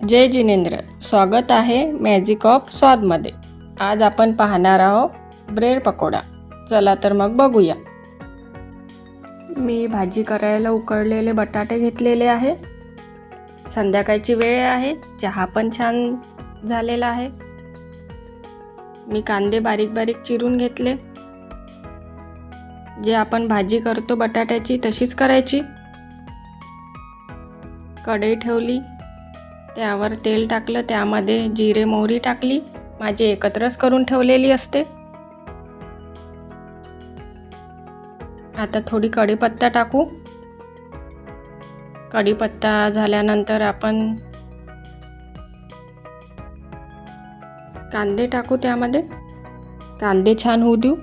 जय जिनेंद्र, स्वागत आहे magic of स्वादमध्ये। आज आपण पाहणार आहोत ब्रेड पकोडा। चला तर मग बघूया। मी भाजी करायला उकडलेले बटाटे घेतलेले आहे। संध्याकाळची वेळ आहे, चहा पण छान झालेला आहे। मी कांदे बारीक बारीक चिरून घेतले। जे आपण भाजी करतो बटाट्याची तशीच करायची। कढई ठेवली, त्यावर तेल टाकलं, त्यामध्ये जिरे मोहरी टाकली। माझी एकत्रच करून ठेवलेली असते। आता थोडी कढीपत्ता टाकू। कढीपत्ता झाल्यानंतर आपण कांदे टाकू। त्यामध्ये कांदे छान होऊ देऊ।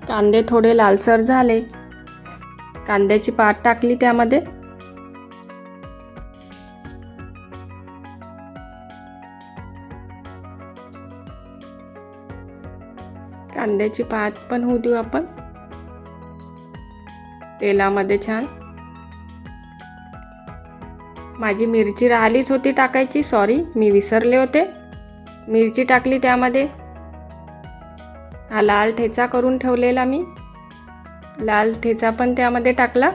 कांदे थोडे लालसर झाले, कांद्याची पात टाकली त्यामध्ये। कांद्याची पात पण होऊ देऊ आपण तेलामध्ये छान। माझी मिरची राहिलीच होती टाकायची, सॉरी मी विसरले होते। मिरची टाकली त्यामध्ये। हा लाल ठेचा करून ठेवलेला मी, लाल ठेचा पण त्यामध्ये टाकला।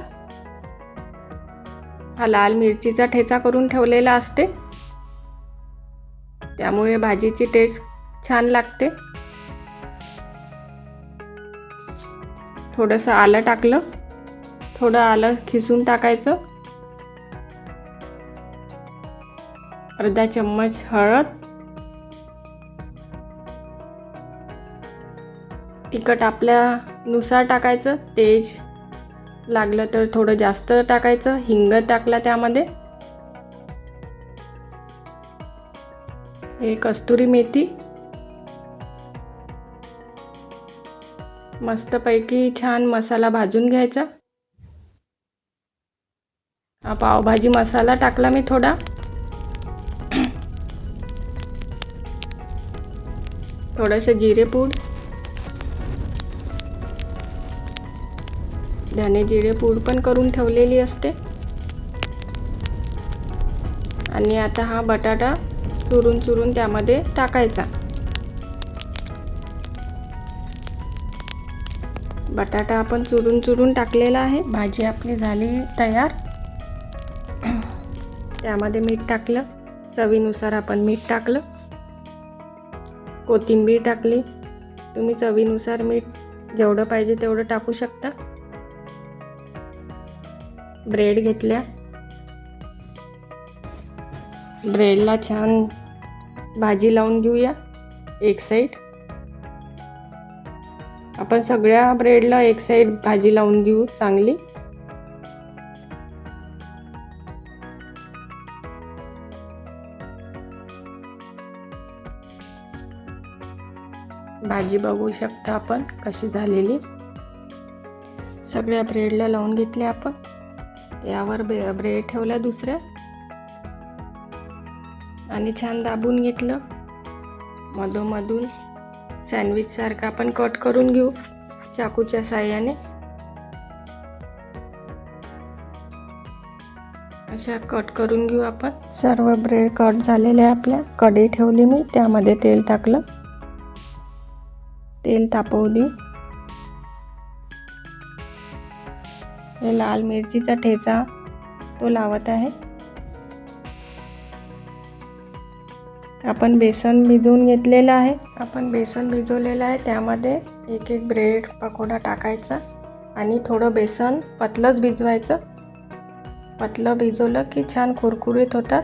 हा लाल मिरचीचा ठेचा करून ठेवलेला असते, त्यामुळे भाजीची टेस्ट छान लागते। थोडंसं आलं टाकलं, थोडं आलं खिसून टाकायचं। अर्धा चम्मच हळद, तिखट आपल्यानुसार टाकायचं। तेज लागलं तर थोडं जास्त टाकायचं। हिंग टाकला त्यामध्ये। हे कस्तुरी मेथी। मस्तपैकी छान मसाला भाजून घ्यायचा। हा पावभाजी मसाला टाकला मी थोडा। थोडंसं जिरेपूड, धने जिरे पूड पण करून ठेवलेली असते। आणि आता हा बटाटा चुरून चुरून त्यामध्ये टाकायचा। बटाटा आपण चुरून चुरून टाकलेला आहे। भाजी आपली झाली तयार। त्यामध्ये मीठ टाकलं, चवीनुसार आपण मीठ टाकलं। कोथिंबीर टाकली, तुम्ही चवीनुसार मीठ जेवढं पाहिजे तेवढं टाकू शकता। ब्रेड घेतल्या, ब्रेडला छान भाजी लावून घेऊया एक साईड। आपण सगळ्या ब्रेडला एक साईड भाजी लावून घेऊ चांगली। भाजी बघू शकता आपण कशी झालेली। सगळ्या ब्रेडला लावून घेतले आपण। त्यावर ब्रेड ठेवला दुसऱ्या आणि छान दाबून घेतलं। मधोमधून सँडविच सारखा आपण कट करून घेऊ चाकूच्या साहाय्याने। अशा कट करून घेऊ आपण। सर्व ब्रेड कट झालेले आपल्या। कढई ठेवली मी, त्यामध्ये तेल टाकलं। तेल तापवू देऊ। हे लाल मिरचीचा ठेचा तो लावत आहे। आपण बेसन भिजवून घेतलेलं आहे। आपण बेसन भिजवलेलं आहे, त्यामध्ये एक एक ब्रेड पकोडा टाकायचा आणि थोडं बेसन पतलंच भिजवायचं। पतलं भिजवलं की छान कुरकुरीत होतात।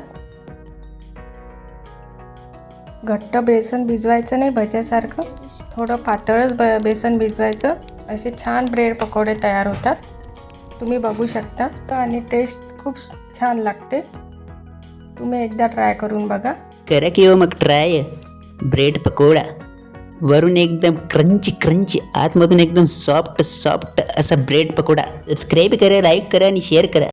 घट्ट बेसन भिजवायचं नाही भज्यासारखं, थोडं पातळच बेसन भिजवायचं। असे छान ब्रेड पकोडे तयार होतात, तुम्ही बघू शकता। आणि टेस्ट खूप छान लागते। तुम्ही एकदा ट्राय करून बघा। करा की हो मग ट्राय ब्रेड पकोडा। वरून एकदम क्रंची क्रंची, आतमधून एकदम सॉफ्ट सॉफ्ट असा ब्रेड पकोडा। सबस्क्राईब करा, लाईक करा आणि शेअर करा।